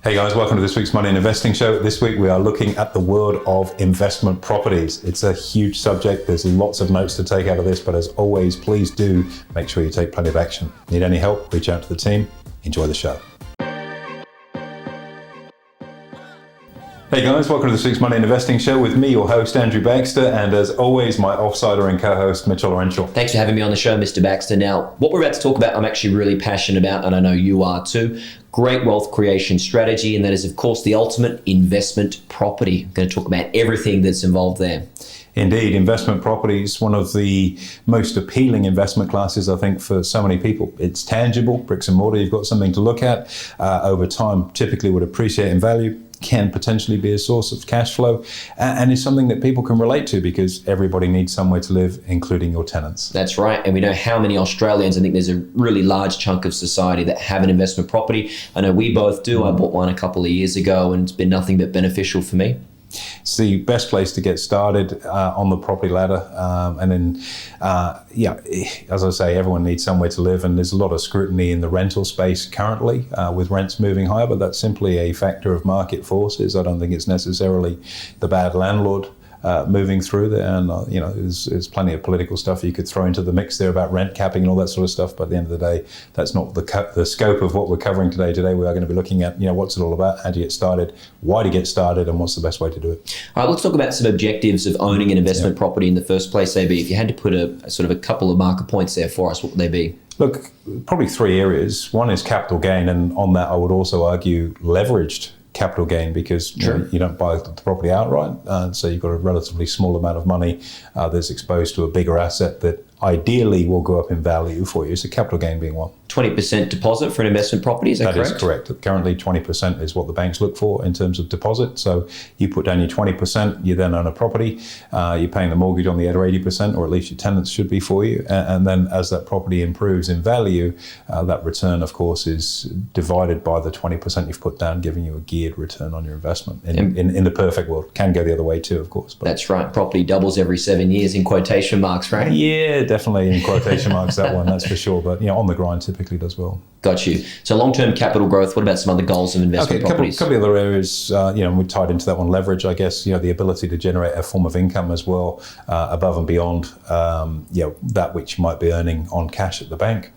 Hey guys, welcome to this week's Money and Investing Show. This week we are looking at the world of investment properties. It's a huge subject. There's lots of notes to take out of this, but as always, please do make sure you take plenty of action. Need any help? Reach out to the team. Enjoy the show. Hey guys, welcome to this week's Money and Investing Show with me, your host, Andrew Baxter, and as always, my offsider and co-host, Mitch Olarenshaw. Thanks for having me on the show, Mr. Baxter. Now, what we're about to talk about, I'm actually really passionate about, and I know you are too. Great wealth creation strategy, and that is, of course, the ultimate investment property. I'm going to talk about everything that's involved there. Indeed, investment properties, one of the most appealing investment classes, I think, for so many people. It's tangible, bricks and mortar, you've got something to look at. Over time, typically would appreciate in value, can potentially be a source of cash flow, and is something that people can relate to because everybody needs somewhere to live, including your tenants. That's right. And we know how many Australians, I think there's a really large chunk of society that have an investment property. I know we both do. I bought one a couple of years ago and it's been nothing but beneficial for me. It's the best place to get started on the property ladder. And then, as I say, everyone needs somewhere to live, and there's a lot of scrutiny in the rental space currently with rents moving higher, but that's simply a factor of market forces. I don't think it's necessarily the bad landlord moving through there, and there's plenty of political stuff you could throw into the mix there about rent capping and all that sort of stuff, but at the end of the day, that's not the scope of what we're covering today. Today we are going to be looking at what's it all about, how do you get started, why to get started, and what's the best way to do it. All right, let's talk about some objectives of owning an investment property in the first place, AB. If you had to put a sort of a couple of marker points there for us, what would they be? Look, probably three areas. One is capital gain, and on that I would also argue leveraged capital gain, because you don't buy the property outright, so you've got a relatively small amount of money that's exposed to a bigger asset that ideally will go up in value for you. So capital gain being one. 20% deposit for an investment property, is that correct? That is correct. Currently 20% is what the banks look for in terms of deposit. So you put down your 20%, you then own a property, you're paying the mortgage on the other 80%, or at least your tenants should be for you. And then as that property improves in value, that return, of course, is divided by the 20% you've put down, giving you a geared return on your investment. In the perfect world. Can go the other way too, of course. But that's right. Property doubles every 7 years in quotation marks, right? Yeah, definitely in quotation marks, that one, that's for sure. But on the grind typically does well. Got you. So long-term capital growth, what about some other goals of investment properties? A couple of other areas, we tied into that one, leverage, I guess, the ability to generate a form of income as well, above and beyond, that which you might be earning on cash at the bank.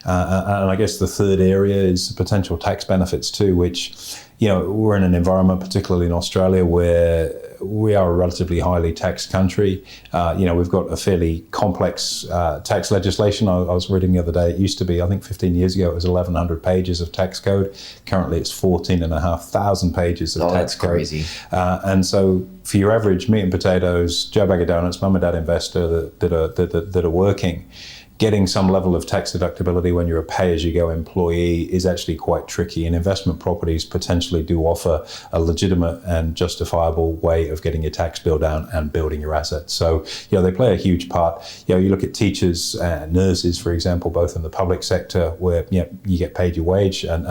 And I guess the third area is potential tax benefits too, which, we're in an environment, particularly in Australia, where we are a relatively highly taxed country. We've got a fairly complex tax legislation. I was reading the other day, it used to be, I think 15 years ago, it was 1,100 pages of tax code. Currently it's 14,500 pages of tax code. Crazy. And so for your average meat and potatoes, Joe Bag of Donuts, mum and dad investor that are working, getting some level of tax deductibility when you're a pay-as-you-go employee is actually quite tricky, and investment properties potentially do offer a legitimate and justifiable way of getting your tax bill down and building your assets. So, they play a huge part. You look at teachers and nurses, for example, both in the public sector where you get paid your wage and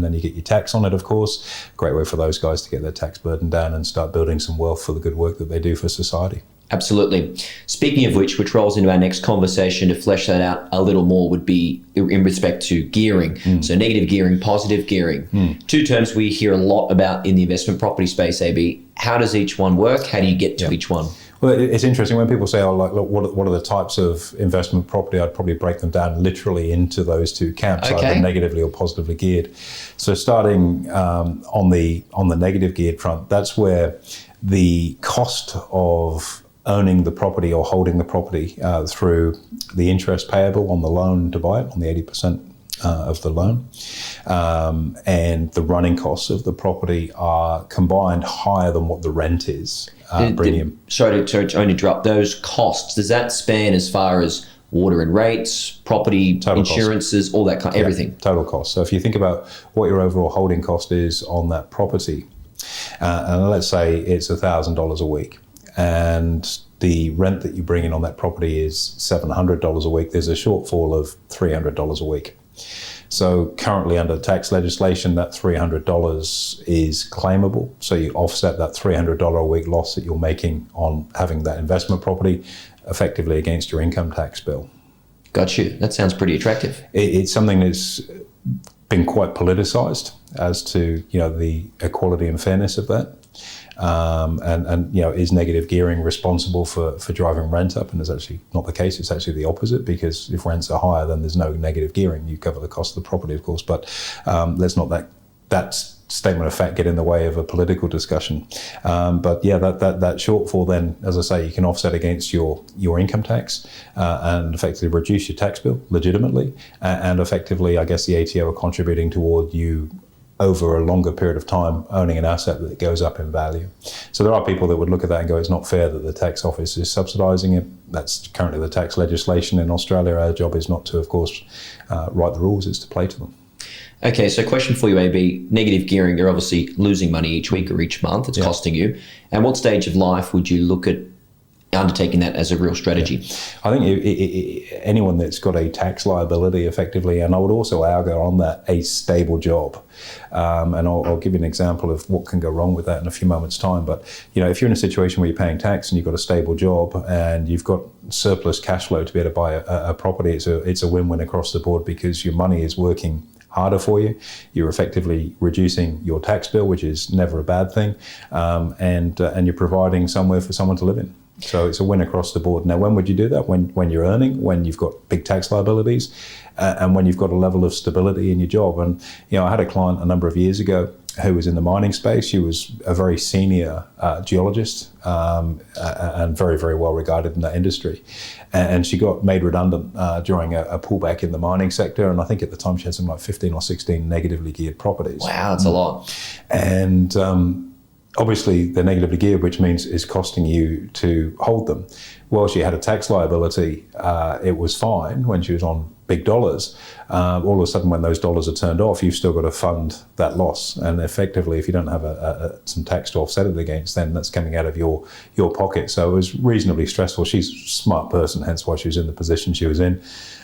then you get your tax on it, of course. Great way for those guys to get their tax burden down and start building some wealth for the good work that they do for society. Absolutely. Speaking of which rolls into our next conversation to flesh that out a little more would be in respect to gearing. So negative gearing, positive gearing. Two terms we hear a lot about in the investment property space, AB. How does each one work? How do you get to each one? Well, it's interesting when people say, look, what are the types of investment property? I'd probably break them down literally into those two camps, either negatively or positively geared. So starting on the negative geared front, that's where the cost of owning the property or holding the property through the interest payable on the loan to buy it, on the 80% of the loan, and the running costs of the property are combined higher than what the rent is. Sorry to interrupt. Those costs, does that span as far as water and rates, property total insurances, cost. All that kind, everything? Total cost. So if you think about what your overall holding cost is on that property, and let's say it's $1,000 a week, and the rent that you bring in on that property is $700 a week, there's a shortfall of $300 a week. So currently under tax legislation, that $300 is claimable. So you offset that $300 a week loss that you're making on having that investment property effectively against your income tax bill. Got you. That sounds pretty attractive. It's something that's been quite politicized. as to the equality and fairness of that. And is negative gearing responsible for driving rent up? And it's actually not the case. It's actually the opposite, because if rents are higher, then there's no negative gearing. You cover the cost of the property, of course, but let's not that statement of fact get in the way of a political discussion. But yeah, that shortfall then, as I say, you can offset against your income tax and effectively reduce your tax bill legitimately. And effectively, I guess the ATO are contributing toward you over a longer period of time owning an asset that goes up in value. So there are people that would look at that and go, it's not fair that the tax office is subsidising it. That's currently the tax legislation in Australia. Our job is not to, of course, write the rules, it's to play to them. Okay, so question for you, AB. Negative gearing, you're obviously losing money each week or each month. It's costing you. And what stage of life would you look at undertaking that as a real strategy? Yeah. I think anyone that's got a tax liability effectively, and I would also argue on that, a stable job. And I'll give you an example of what can go wrong with that in a few moments' time. But if you're in a situation where you're paying tax and you've got a stable job and you've got surplus cash flow to be able to buy a property, it's a win-win across the board, because your money is working harder for you. You're effectively reducing your tax bill, which is never a bad thing, and you're providing somewhere for someone to live in. So it's a win across the board. Now, when would you do that? When you're earning, when you've got big tax liabilities, and when you've got a level of stability in your job. And I had a client a number of years ago who was in the mining space. She was a very senior geologist and very, very well regarded in that industry. And she got made redundant during a pullback in the mining sector. And I think at the time she had something like 15 or 16 negatively geared properties. Wow, that's a lot. And obviously they're negatively geared, which means it's costing you to hold them. Well, she had a tax liability. It was fine when she was on big dollars. All of a sudden, when those dollars are turned off, you've still got to fund that loss. And effectively, if you don't have some tax to offset it against, then that's coming out of your pocket. So it was reasonably stressful. She's a smart person, hence why she was in the position she was in.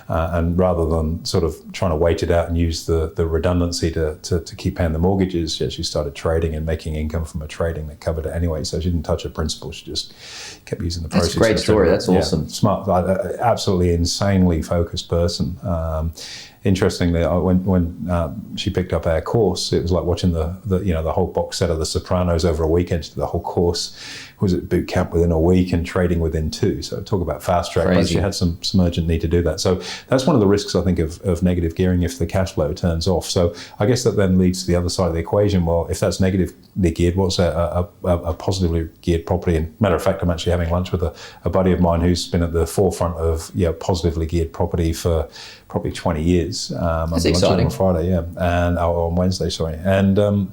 And rather than sort of trying to wait it out and use the redundancy to keep paying the mortgages, she started trading and making income from a trading that covered it anyway. So she didn't touch her principal. She just kept using the proceeds. That's a great story. That's awesome. Smart, absolutely insanely focused person. Interestingly, when she picked up our course, it was like watching the whole box set of The Sopranos over a weekend. She did the whole course. Was at boot camp within a week and trading within 2. So talk about fast track. But she had some urgent need to do that. So that's one of the risks, I think, of negative gearing if the cash flow turns off. So I guess that then leads to the other side of the equation. Well, if that's negatively geared, what's a positively geared property? And matter of fact, I'm actually having lunch with a buddy of mine who's been at the forefront of positively geared property for probably 20 years. That's exciting. On Friday, and on Wednesday, sorry. And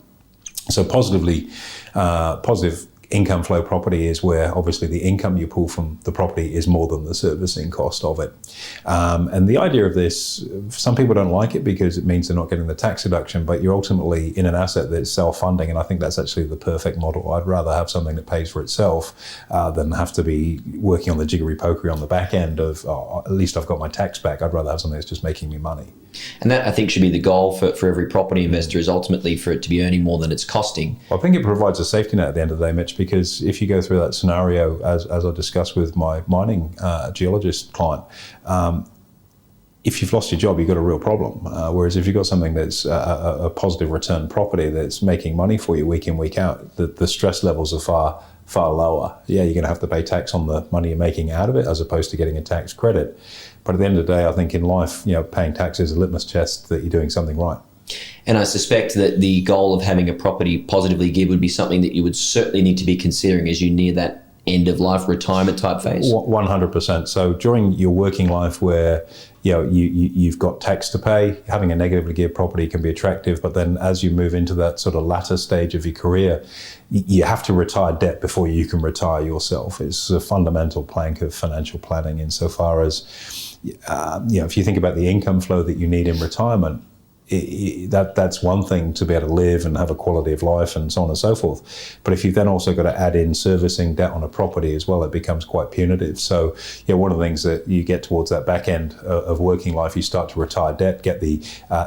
so positive income flow property is where obviously the income you pull from the property is more than the servicing cost of it. And the idea of this, some people don't like it because it means they're not getting the tax deduction, but you're ultimately in an asset that's self-funding, and I think that's actually the perfect model. I'd rather have something that pays for itself than have to be working on the jiggery-pokery on the back end of, at least I've got my tax back. I'd rather have something that's just making me money. And that, I think, should be the goal for every property investor, is ultimately for it to be earning more than it's costing. Well, I think it provides a safety net at the end of the day, Mitch, because if you go through that scenario, as I discussed with my mining geologist client, if you've lost your job, you've got a real problem. Whereas if you've got something that's a positive return property that's making money for you week in, week out, the stress levels are far lower. Yeah, you're going to have to pay tax on the money you're making out of it as opposed to getting a tax credit. But at the end of the day, I think in life, paying tax is a litmus test that you're doing something right. And I suspect that the goal of having a property positively geared would be something that you would certainly need to be considering as you near that end of life retirement type phase. 100%. So during your working life where you've got tax to pay, having a negatively geared property can be attractive, but then as you move into that sort of latter stage of your career, you have to retire debt before you can retire yourself. It's a fundamental plank of financial planning insofar as, if you think about the income flow that you need in retirement, that's one thing to be able to live and have a quality of life and so on and so forth. But if you've then also got to add in servicing debt on a property as well, it becomes quite punitive. So one of the things that you get towards that back end of working life, you start to retire debt, get the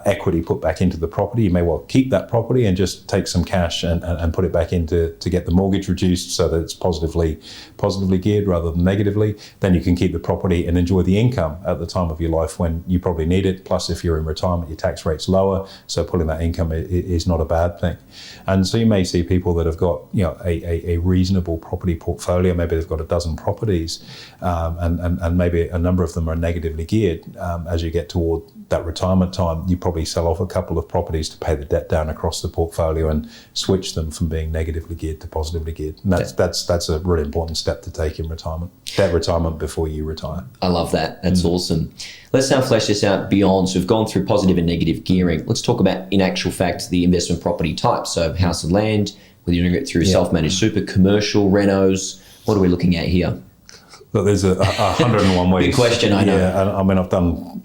equity put back into the property. You may well keep that property and just take some cash and put it back into to get the mortgage reduced so that it's positively geared rather than negatively. Then you can keep the property and enjoy the income at the time of your life when you probably need it. Plus, if you're in retirement, your tax rate's lower, so pulling that income is not a bad thing. And so you may see people that have got a reasonable property portfolio. Maybe they've got a dozen properties, and maybe a number of them are negatively geared. As you get toward that retirement time, you probably sell off a couple of properties to pay the debt down across the portfolio and switch them from being negatively geared to positively geared. And that's a really important step to take in retirement. Debt retirement before you retire. I love that. That's awesome. Let's now flesh this out beyond. So we've gone through positive and negative gearing. Let's talk about, in actual fact, the investment property type. So house and land, whether you're doing it through self-managed super, commercial, renos. What are we looking at here? Look, there's 101 ways. Big question, I know. Yeah, I mean, I've done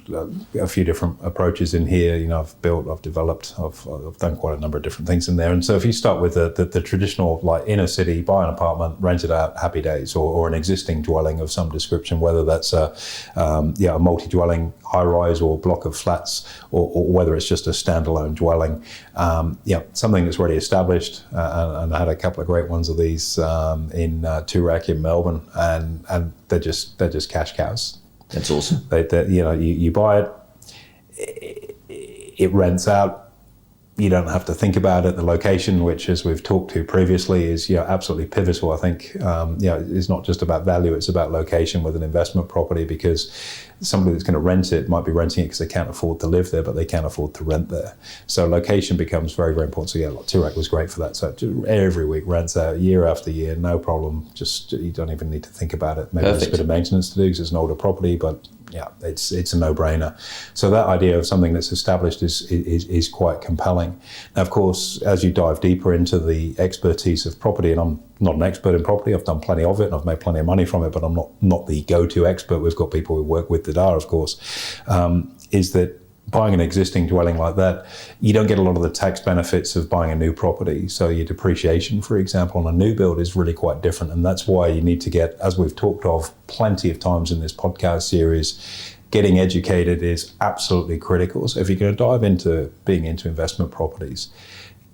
a few different approaches in here. I've built, I've developed, I've done quite a number of different things in there. And so if you start with the traditional, like inner city, buy an apartment, rent it out, happy days, or an existing dwelling of some description, whether that's a multi-dwelling high-rise or block of flats, or whether it's just a standalone dwelling. Something that's already established. And I had a couple of great ones of these in Toorak in Melbourne, and they're just cash cows. That's awesome. You buy it, it rents out. You don't have to think about it. The location, which, as we've talked to previously, is absolutely pivotal. I think it's not just about value; it's about location with an investment property, because somebody that's going to rent it might be renting it because they can't afford to live there, but they can't afford to rent there. So location becomes very, very important. So Toorak was great for that. So every week rents out year after year, no problem. Just you don't even need to think about it. Maybe there's a bit of maintenance to do because it's an older property, but it's a no-brainer. So that idea of something that's established is quite compelling. Now, of course, as you dive deeper into the expertise of property, and I'm not an expert in property, I've done plenty of it and I've made plenty of money from it, but I'm not the go-to expert. We've got people we work with that are, of course, is that buying an existing dwelling like that, you don't get a lot of the tax benefits of buying a new property. So your depreciation, for example, on a new build is really quite different. And that's why you need to get, as we've talked of plenty of times in this podcast series, getting educated is absolutely critical. So if you're going to dive into being into investment properties,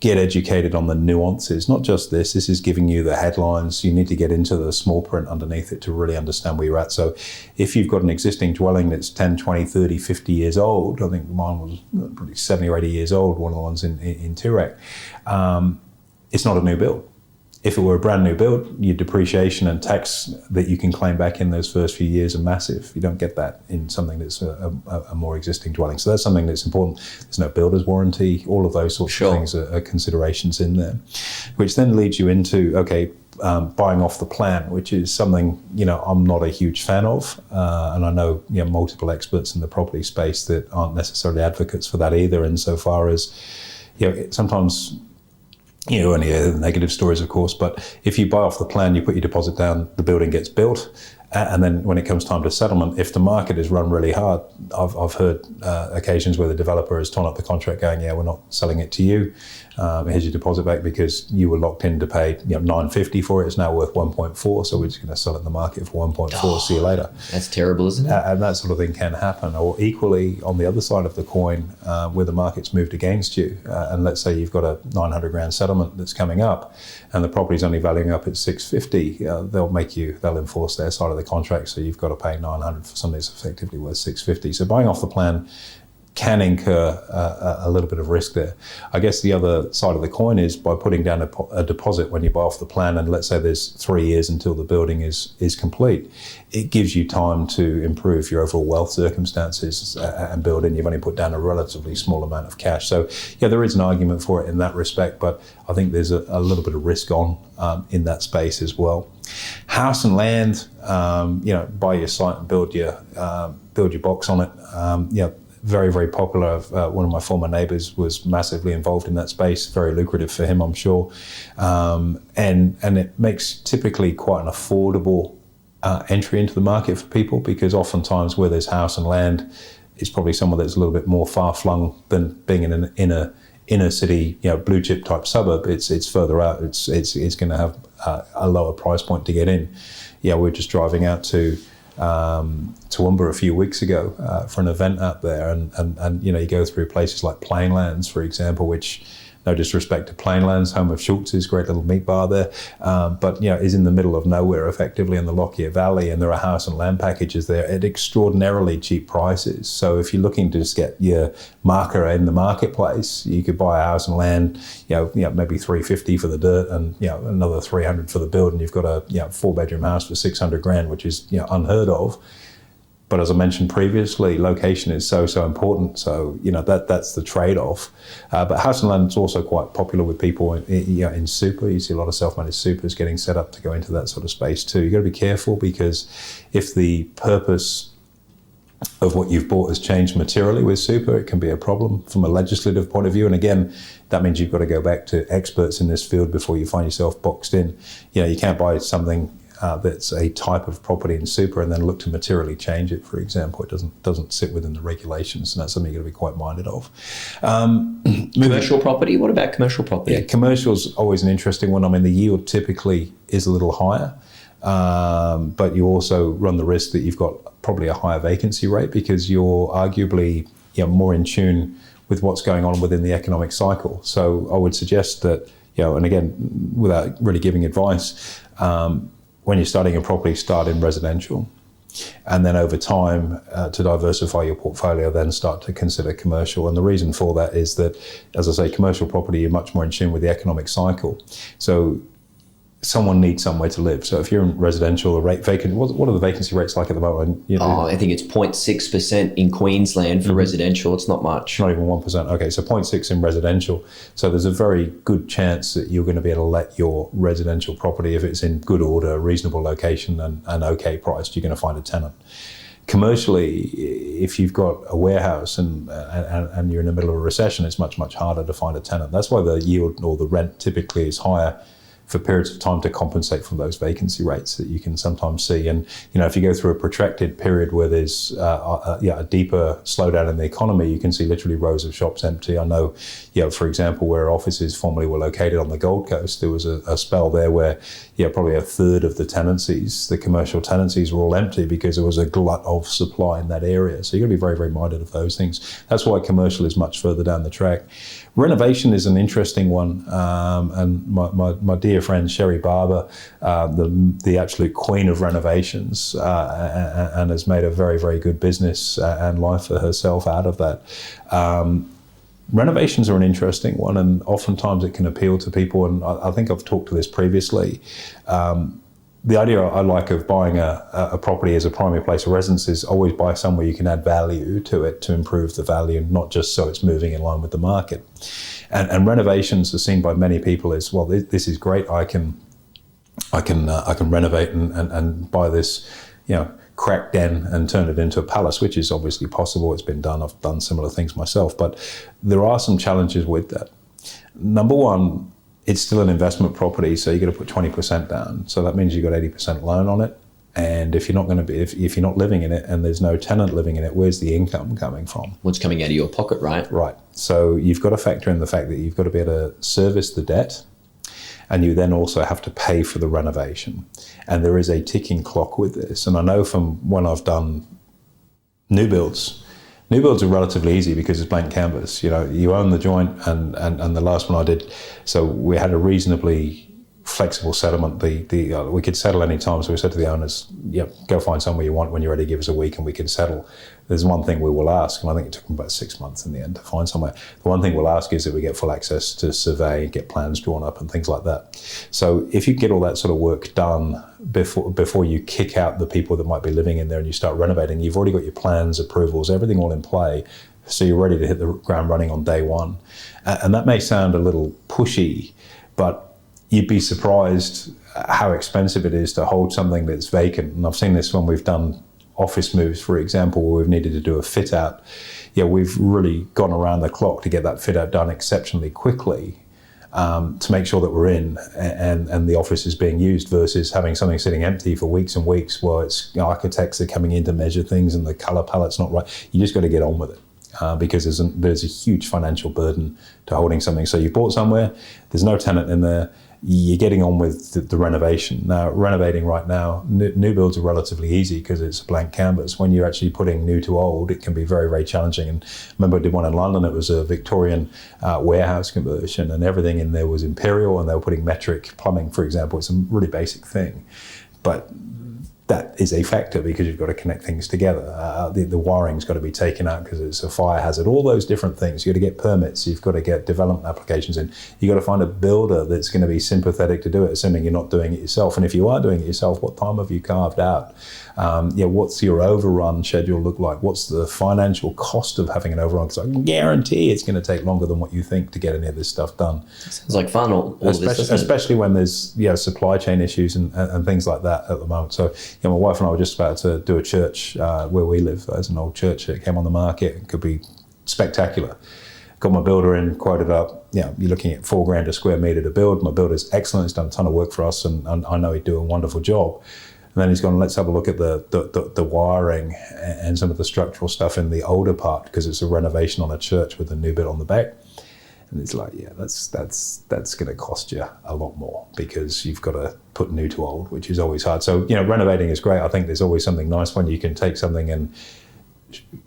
get educated on the nuances, not just this is giving you the headlines. You need to get into the small print underneath it to really understand where you're at. So if you've got an existing dwelling that's 10, 20, 30, 50 years old, I think mine was probably 70 or 80 years old, one of the ones in Toorak, it's not a new build. If it were a brand new build, your depreciation and tax that you can claim back in those first few years are massive. You don't get that in something that's a more existing dwelling. So that's something that's important. There's no builder's warranty. All of those sorts of things are considerations in there, which then leads you into, buying off the plan, which is something, I'm not a huge fan of. And I know, multiple experts in the property space that aren't necessarily advocates for that either, insofar as, sometimes, only hear the negative stories, of course, but if you buy off the plan, you put your deposit down, the building gets built, and then when it comes time to settlement, if the market is run really hard, I've heard occasions where the developer has torn up the contract going, we're not selling it to you. Here's your deposit back because you were locked in to pay $950 for it. It's now worth 1.4, so we're just going to sell it in the market for 1.4. See you later. That's terrible, isn't it? And that sort of thing can happen. Or equally, on the other side of the coin, where the market's moved against you, and let's say you've got a 900 grand settlement that's coming up, and the property's only valuing up at 650. They'll enforce their side of the contract, so you've got to pay 900 for something that's effectively worth 650. So buying off the plan can incur a little bit of risk there. I guess the other side of the coin is by putting down a deposit when you buy off the plan, and let's say there's 3 years until the building is complete, it gives you time to improve your overall wealth circumstances and build in. You've only put down a relatively small amount of cash. So there is an argument for it in that respect, but I think there's a little bit of risk on in that space as well. House and land, buy your site and build your box on it. Very, very popular. One of my former neighbours was massively involved in that space. Very lucrative for him, I'm sure. And it makes typically quite an affordable entry into the market for people, because oftentimes where there's house and land, it's probably somewhere that's a little bit more far-flung than being in an inner city, blue chip type suburb. It's further out. It's going to have a lower price point to get in. We're just driving out to Toowoomba a few weeks ago for an event out there, and you go through places like Plainlands, for example, which No disrespect to Plainlands, home of Schultz's, great little meat bar there, but is in the middle of nowhere, effectively in the Lockyer Valley, and there are house and land packages there at extraordinarily cheap prices. So if you're looking to just get your marker in the marketplace, you could buy a house and land, maybe $350 for the dirt, and another $300 for the build, and you've got a 4-bedroom house for $600,000, which is unheard of. But as I mentioned previously, location is so important. So that's the trade-off. But house and land is also quite popular with people in super. You see a lot of self-managed supers getting set up to go into that sort of space too. You've got to be careful, because if the purpose of what you've bought has changed materially with super, it can be a problem from a legislative point of view. And again, that means you've got to go back to experts in this field before you find yourself boxed in. You can't buy something that's a type of property in super and then look to materially change it, for example. It doesn't sit within the regulations, and that's something you've got to be quite minded of. Commercial property? What about commercial property? Yeah, commercial is always an interesting one. I mean, the yield typically is a little higher, but you also run the risk that you've got probably a higher vacancy rate, because you're arguably more in tune with what's going on within the economic cycle. So I would suggest that, and again, without really giving advice, when you're starting a property, start in residential. And then over time, to diversify your portfolio, then start to consider commercial. And the reason for that is that, as I say, commercial property, you're much more in tune with the economic cycle. So someone needs somewhere to live. So if you're in residential, the rate vacant, what are the vacancy rates like at the moment? I think it's 0.6% in Queensland for residential. It's not much. Not even 1%. Okay, so 0.6 in residential. So there's a very good chance that you're going to be able to let your residential property, if it's in good order, reasonable location, and okay priced, you're going to find a tenant. Commercially, if you've got a warehouse and you're in the middle of a recession, it's much, much harder to find a tenant. That's why the yield or the rent typically is higher for periods of time to compensate for those vacancy rates that you can sometimes see. And if you go through a protracted period where there's a deeper slowdown in the economy, you can see literally rows of shops empty. I know, for example, where offices formerly were located on the Gold Coast, there was a spell there where probably a third of the tenancies, the commercial tenancies, were all empty because there was a glut of supply in that area. So you've got to be very, very minded of those things. That's why commercial is much further down the track. Renovation is an interesting one, and my dear friend Sherry Barber, the absolute queen of renovations, and has made a very, very good business and life for herself out of that. Renovations are an interesting one, and oftentimes it can appeal to people, and I think I've talked to this previously. The idea I like of buying a property as a primary place of residence is always buy somewhere you can add value to it to improve the value, not just so it's moving in line with the market. And renovations are seen by many people as, well, this is great. I can renovate and buy this, crack den and turn it into a palace, which is obviously possible. It's been done. I've done similar things myself, but there are some challenges with that. Number one, it's still an investment property, so you've got to put 20% down. So that means you've got 80% loan on it. And if you're not going to be, if you're not living in it and there's no tenant living in it, where's the income coming from? What's coming out of your pocket, right? Right. So you've got to factor in the fact that you've got to be able to service the debt, and you then also have to pay for the renovation. And there is a ticking clock with this. And I know from when I've done new builds are relatively easy because it's blank canvas. You own the joint, and the last one I did, so we had a reasonably flexible settlement. We could settle any time, so we said to the owners, go find somewhere you want. When you're ready, give us a week and we can settle. There's one thing we will ask, and I think it took them about 6 months in the end to find somewhere. The one thing we'll ask is that we get full access to survey, get plans drawn up and things like that. So if you get all that sort of work done before you kick out the people that might be living in there and you start renovating, you've already got your plans, approvals, everything all in play, so you're ready to hit the ground running on day one. And that may sound a little pushy, but you'd be surprised how expensive it is to hold something that's vacant. And I've seen this when we've done office moves, for example, where we've needed to do a fit out. We've really gone around the clock to get that fit out done exceptionally quickly, to make sure that we're in and the office is being used, versus having something sitting empty for weeks and weeks while it's architects are coming in to measure things and the color palette's not right. You just got to get on with it. Because there's a huge financial burden to holding something. So you bought somewhere, there's no tenant in there, you're getting on with the renovation. Now, renovating right now, new builds are relatively easy because it's a blank canvas. When you're actually putting new to old, it can be very, very challenging. And I remember I did one in London. It was a Victorian warehouse conversion, and everything in there was imperial, and they were putting metric plumbing, for example. It's a really basic thing. But that is a factor because you've got to connect things together. The wiring's got to be taken out because it's a fire hazard. All those different things. You've got to get permits. You've got to get development applications in. You've got to find a builder that's going to be sympathetic to do it, assuming you're not doing it yourself. And if you are doing it yourself, what time have you carved out? What's your overrun schedule look like? What's the financial cost of having an overrun? Because I can guarantee it's going to take longer than what you think to get any of this stuff done. Sounds like fun. All of this, especially when there's supply chain issues and things like that at the moment. So my wife and I were just about to do a church where we live. There's an old church that came on the market. It could be spectacular. Got my builder in, quoted up. You're looking at $4,000 a square meter to build. My builder's excellent. He's done a ton of work for us, and I know he'd do a wonderful job. And then he's gone, let's have a look at the wiring and some of the structural stuff in the older part because it's a renovation on a church with a new bit on the back. And it's like, that's going to cost you a lot more because you've got to put new to old, which is always hard. So, renovating is great. I think there's always something nice when you can take something and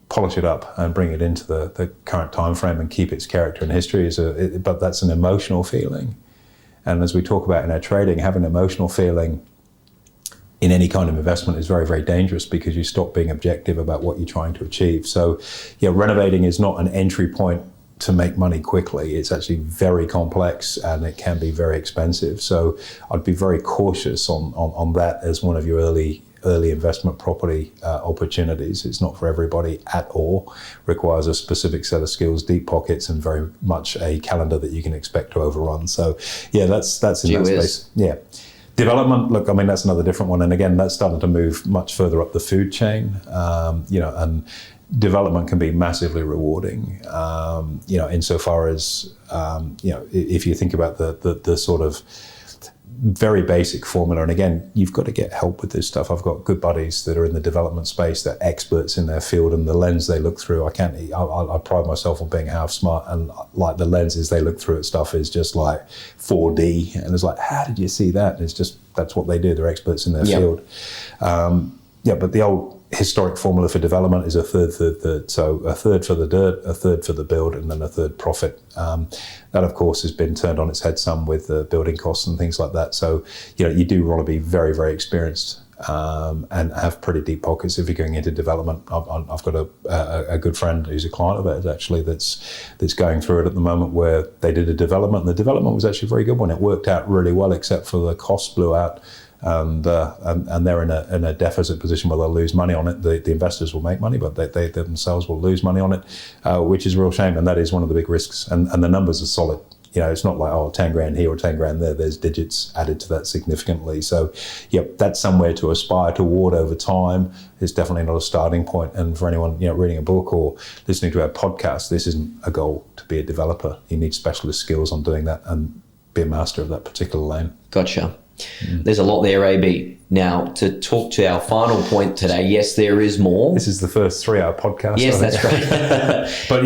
polish it up and bring it into the current time frame and keep its character and history. But that's an emotional feeling. And as we talk about in our trading, having an emotional feeling in any kind of investment is very, very dangerous because you stop being objective about what you're trying to achieve. So, renovating is not an entry point to make money quickly. It's actually very complex and it can be very expensive. So I'd be very cautious on that as one of your early investment property opportunities. It's not for everybody at all. Requires a specific set of skills, deep pockets, and very much a calendar that you can expect to overrun. So that's in that space. Yeah. Development, look, I mean, that's another different one. And again, that's starting to move much further up the food chain, and development can be massively rewarding, insofar as, if you think about the sort of very basic formula. And again, you've got to get help with this stuff. I've got good buddies that are in the development space. They're experts in their field, and the lens they look through, I pride myself on being half smart, and like the lenses they look through at stuff is just like 4D, and it's like, how did you see that? And it's just, that's what they do. They're experts in their field. But the old historic formula for development is a third. So a third for the dirt, a third for the build, and then a third profit. That, of course, has been turned on its head some with the building costs and things like that. So, you do want to be very, very experienced and have pretty deep pockets if you're going into development. I've got a good friend who's a client of ours, actually, that's going through it at the moment, where they did a development. And the development was actually a very good one. It worked out really well, except for the costs blew out. And they're in a deficit position where they'll lose money on it. The investors will make money, but they themselves will lose money on it, which is a real shame. And that is one of the big risks. And the numbers are solid. It's not like, 10 grand here or 10 grand there. There's digits added to that significantly. So, that's somewhere to aspire toward over time. It's definitely not a starting point. And for anyone, reading a book or listening to our podcast, this isn't a goal to be a developer. You need specialist skills on doing that and be a master of that particular lane. Gotcha. There's a lot there, AB. Now, to talk to our final point today, yes, there is more. This is the first 3-hour podcast. Yes, that's right. But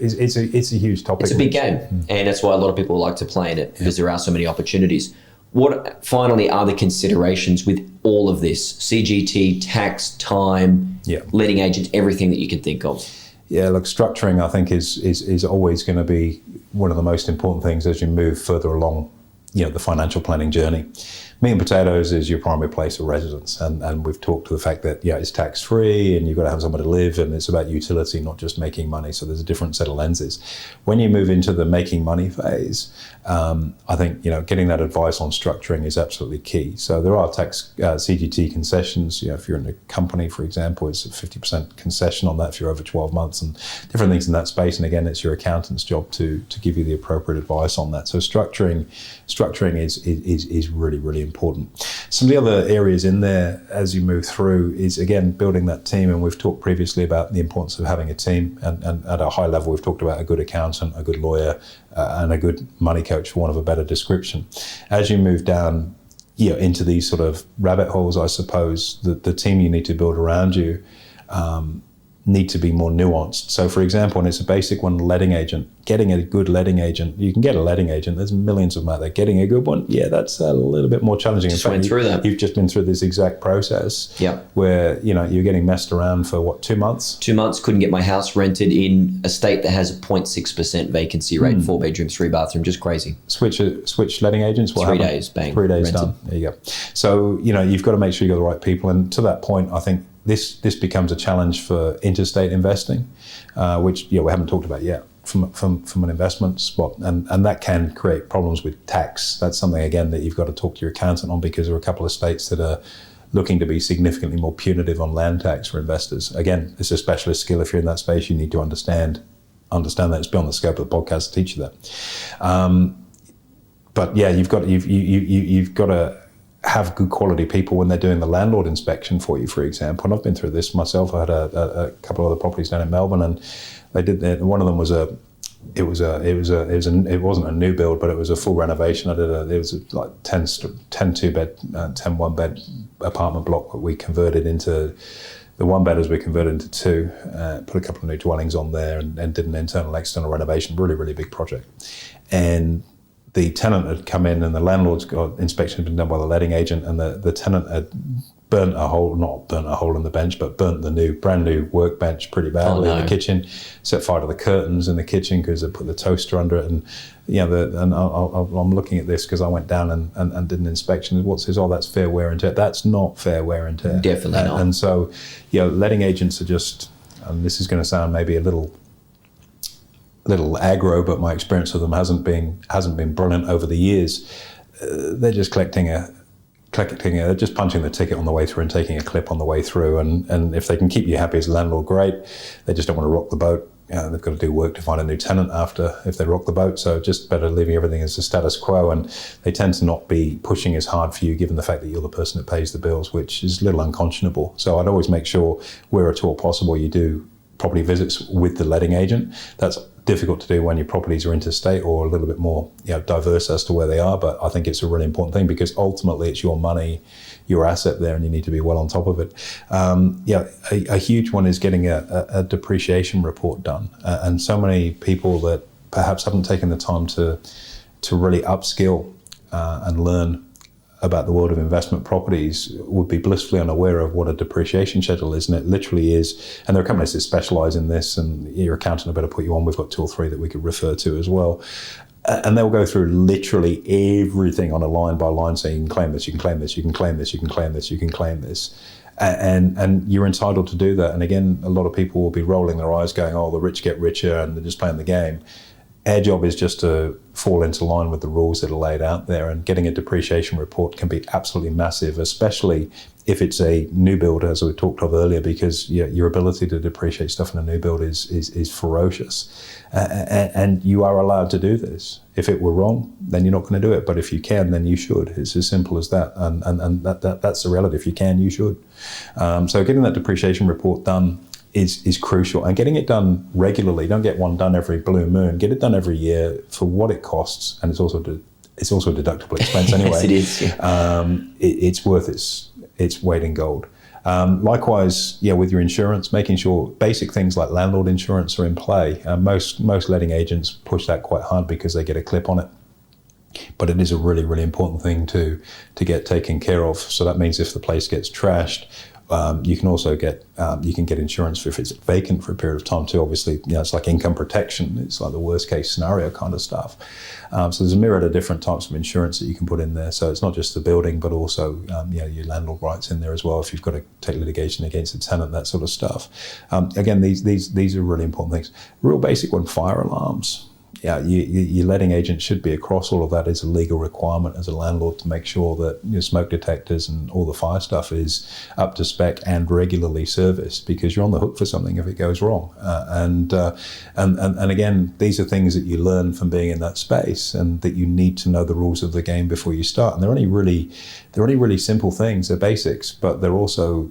it's a huge topic. It's a big game, and that's why a lot of people like to play in it, because there are so many opportunities. What finally are the considerations with all of this? CGT, tax, time, letting agents, everything that you can think of. Yeah, look, structuring, I think, is always going to be one of the most important things as you move further along the financial planning journey. Meat and potatoes is your primary place of residence, and we've talked to the fact that it's tax free and you've got to have somewhere to live, and it's about utility, not just making money. So there's a different set of lenses. When you move into the making money phase, I think getting that advice on structuring is absolutely key. So there are tax CGT concessions. If you're in a company, for example, it's a 50% concession on that if you're over 12 months, and different things in that space. And again, it's your accountant's job to give you the appropriate advice on that. So structuring is really, really important. Some of the other areas in there as you move through is, again, building that team. And we've talked previously about the importance of having a team. And at a high level, we've talked about a good accountant, a good lawyer, and a good money coach, for want of a better description. As you move down into these sort of rabbit holes, I suppose, the team you need to build around you need to be more nuanced. So, for example, and it's a basic one, letting agent. Getting a good letting agent, you can get a letting agent. There's millions of them out there. Getting a good one, yeah, that's a little bit more challenging. Just went through that. You've just been through this exact process. Yeah. Where you're getting messed around for what, 2 months? 2 months, couldn't get my house rented in a state that has a 0.6% vacancy rate, 4 bedroom, 3 bathroom, just crazy. Switch letting agents. What 3 happened? days, bang. 3 days rented. done. There you go. So you've got to make sure you got the right people. And to that point, I think this becomes a challenge for interstate investing, which we haven't talked about yet from an investment spot, and that can create problems with tax. That's something again that you've got to talk to your accountant on, because there are a couple of states that are looking to be significantly more punitive on land tax for investors. Again, it's a specialist skill. If you're in that space, you need to understand that. It's beyond the scope of the podcast to teach you that. But yeah, you've got to have good quality people when they're doing the landlord inspection for you, for example. And I've been through this myself. I had a couple of other properties down in Melbourne, and they did. One of them was it wasn't a new build, but it was a full renovation. It was like 10 2-bed, 10 1-bed apartment block that we converted into. The 1-bedders we converted into 2, put a couple of new dwellings on there, and did an internal external renovation. Really, really big project. And the tenant had come in, and the landlord's got inspection had been done by the letting agent, and the tenant had not burnt a hole in the bench, but burnt the brand new workbench pretty badly in the kitchen, set fire to the curtains in the kitchen because they put the toaster under it. And I'm looking at this because I went down and did an inspection. What's his? Oh, that's fair wear and tear. That's not fair wear and tear. Definitely not. And so, letting agents are just, and this is going to sound maybe a little aggro, but my experience of them hasn't been brilliant over the years. They're just they're just punching the ticket on the way through and taking a clip on the way through. And if they can keep you happy as a landlord, great. They just don't want to rock the boat. They've got to do work to find a new tenant if they rock the boat. So just better leaving everything as a status quo. And they tend to not be pushing as hard for you, given the fact that you're the person that pays the bills, which is a little unconscionable. So I'd always make sure, where at all possible, you do property visits with the letting agent. That's difficult to do when your properties are interstate or a little bit more diverse as to where they are, but I think it's a really important thing, because ultimately it's your money, your asset there, and you need to be well on top of it. A huge one is getting a depreciation report done, and so many people that perhaps haven't taken the time to really upskill and learn about the world of investment properties would be blissfully unaware of what a depreciation schedule is. And it literally is, and there are companies that specialize in this, and your accountant will better put you on. We've got 2 or 3 that we could refer to as well. And they'll go through literally everything on a line by line, saying you can claim this, you can claim this, you can claim this, you can claim this, you can claim this. And you're entitled to do that. And again, a lot of people will be rolling their eyes going, oh, the rich get richer and they're just playing the game. Our job is just to fall into line with the rules that are laid out there, and getting a depreciation report can be absolutely massive, especially if it's a new build, as we talked of earlier, because your ability to depreciate stuff in a new build is ferocious. And you are allowed to do this. If it were wrong, then you're not going to do it. But if you can, then you should. It's as simple as that. And that's the reality. If you can, you should. So getting that depreciation report done is crucial, and getting it done regularly. Don't get one done every blue moon. Get it done every year for what it costs, and it's also a deductible expense anyway. Yes, it is. Yeah. It's worth its weight in gold. Likewise, with your insurance, making sure basic things like landlord insurance are in play. Most letting agents push that quite hard because they get a clip on it. But it is a really, really important thing to get taken care of. So that means if the place gets trashed, you can also get insurance for if it's vacant for a period of time too. Obviously, it's like income protection. It's like the worst case scenario kind of stuff. So there's a myriad of different types of insurance that you can put in there. So it's not just the building, but also your landlord rights in there as well. If you've got to take litigation against a tenant, that sort of stuff. Again, these are really important things. Real basic one: fire alarms. Your letting agent should be across all of that. It's a legal requirement as a landlord to make sure that your smoke detectors and all the fire stuff is up to spec and regularly serviced, because you're on the hook for something if it goes wrong. And again, these are things that you learn from being in that space, and that you need to know the rules of the game before you start. And they're only really simple things. They're basics, but they're also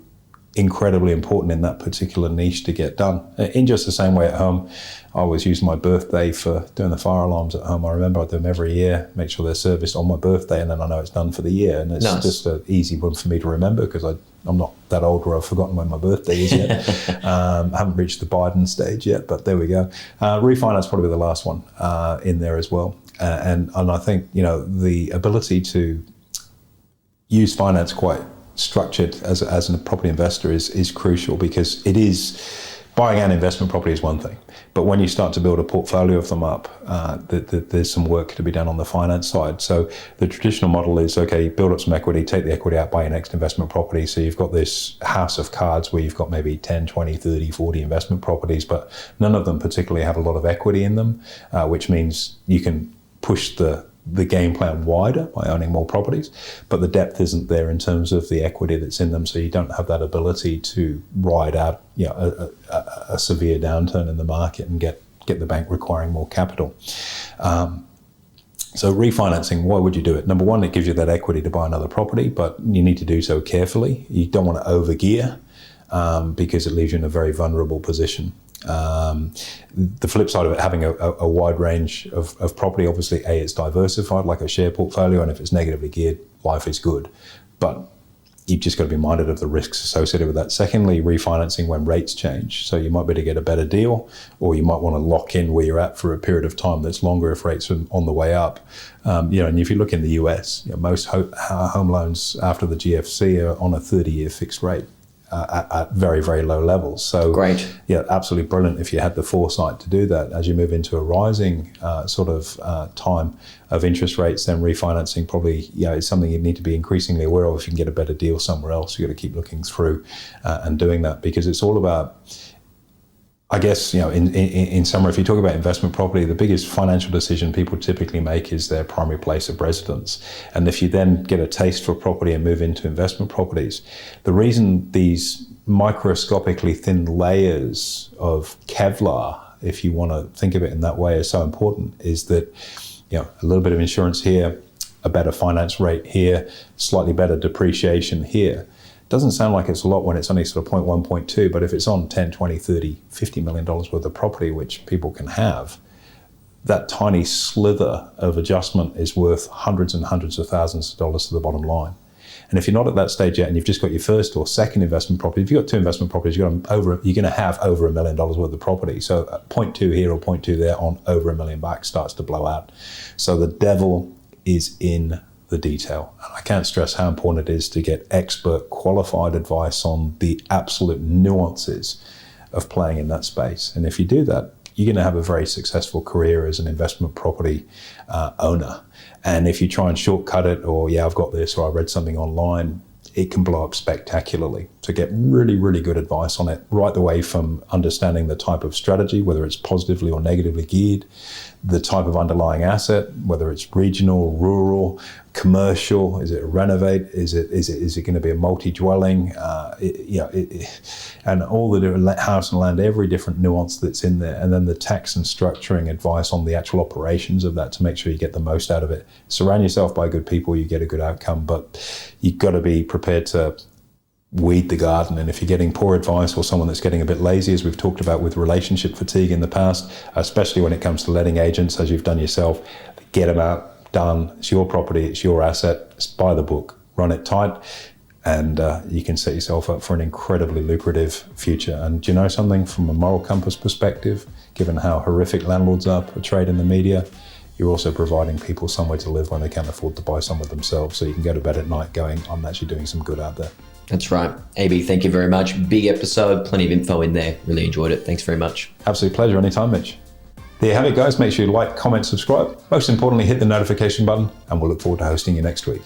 incredibly important in that particular niche to get done. In just the same way at home, I always use my birthday for doing the fire alarms at home. I remember I do them every year, make sure they're serviced on my birthday, and then I know it's done for the year. And it's just an easy one for me to remember because I'm not that old where I've forgotten when my birthday is yet. I haven't reached the Biden stage yet, but there we go. Refinance probably the last one in there as well. And I think, the ability to use finance quite structured as a property investor is crucial, because it is buying an investment property is one thing, but when you start to build a portfolio of them up, there's some work to be done on the finance side. So the traditional model is, okay, build up some equity, take the equity out, buy your next investment property. So you've got this house of cards where you've got maybe 10, 20, 30, 40 investment properties, but none of them particularly have a lot of equity in them, which means you can push the game plan wider by owning more properties, but the depth isn't there in terms of the equity that's in them, so you don't have that ability to ride out a severe downturn in the market and get the bank requiring more capital. So refinancing, why would you do it? Number one, it gives you that equity to buy another property, but you need to do so carefully. You don't want to overgear because it leaves you in a very vulnerable position. The flip side of it, having a wide range of property, obviously, it's diversified like a share portfolio, and if it's negatively geared, life is good. But you've just got to be minded of the risks associated with that. Secondly, refinancing when rates change. So you might be able to get a better deal, or you might want to lock in where you're at for a period of time that's longer if rates are on the way up. And if you look in the US, most home loans after the GFC are on a 30-year fixed rate. At very, very low levels. So great. Yeah, absolutely brilliant if you had the foresight to do that. As you move into a rising time of interest rates, then refinancing probably is something you need to be increasingly aware of. If you can get a better deal somewhere else, you've got to keep looking through and doing that, because it's all about, I guess, in summary, if you talk about investment property, the biggest financial decision people typically make is their primary place of residence. And if you then get a taste for property and move into investment properties, the reason these microscopically thin layers of Kevlar, if you want to think of it in that way, are so important is that, a little bit of insurance here, a better finance rate here, slightly better depreciation here. Doesn't sound like it's a lot when it's only sort of 0.1, 0.2, but if it's on 10, 20, 30, $50 million worth of property, which people can have, that tiny slither of adjustment is worth hundreds and hundreds of thousands of dollars to the bottom line. And if you're not at that stage yet and you've just got your first or second investment property, if you've got two investment properties, you're going to have over $1 million worth of property. So 0.2 here or 0.2 there on over $1 million back starts to blow out. So the devil is in the detail. And I can't stress how important it is to get expert, qualified advice on the absolute nuances of playing in that space. And if you do that, you're going to have a very successful career as an investment property owner. And if you try and shortcut it, or I've got this, or I read something online, it can blow up spectacularly. So get really, really good advice on it, right the way from understanding the type of strategy, whether it's positively or negatively geared, the type of underlying asset, whether it's regional, rural, commercial, is it a renovate, is it going to be a multi-dwelling, and all the different house and land, every different nuance that's in there, and then the tax and structuring advice on the actual operations of that to make sure you get the most out of it. Surround yourself by good people, you get a good outcome, but you've got to be prepared to weed the garden. And if you're getting poor advice or someone that's getting a bit lazy, as we've talked about with relationship fatigue in the past, especially when it comes to letting agents, as you've done yourself, get them out, done. It's your property, it's your asset, it's by the book, run it tight, and you can set yourself up for an incredibly lucrative future. And do you know something, from a moral compass perspective, given how horrific landlords are portrayed in the media, you're also providing people somewhere to live when they can't afford to buy somewhere themselves. So you can go to bed at night going, I'm actually doing some good out there. That's right. AB, thank you very much. Big episode, plenty of info in there. Really enjoyed it. Thanks very much. Absolute pleasure. Anytime, Mitch. There you have it, guys. Make sure you like, comment, subscribe. Most importantly, hit the notification button, and we'll look forward to hosting you next week.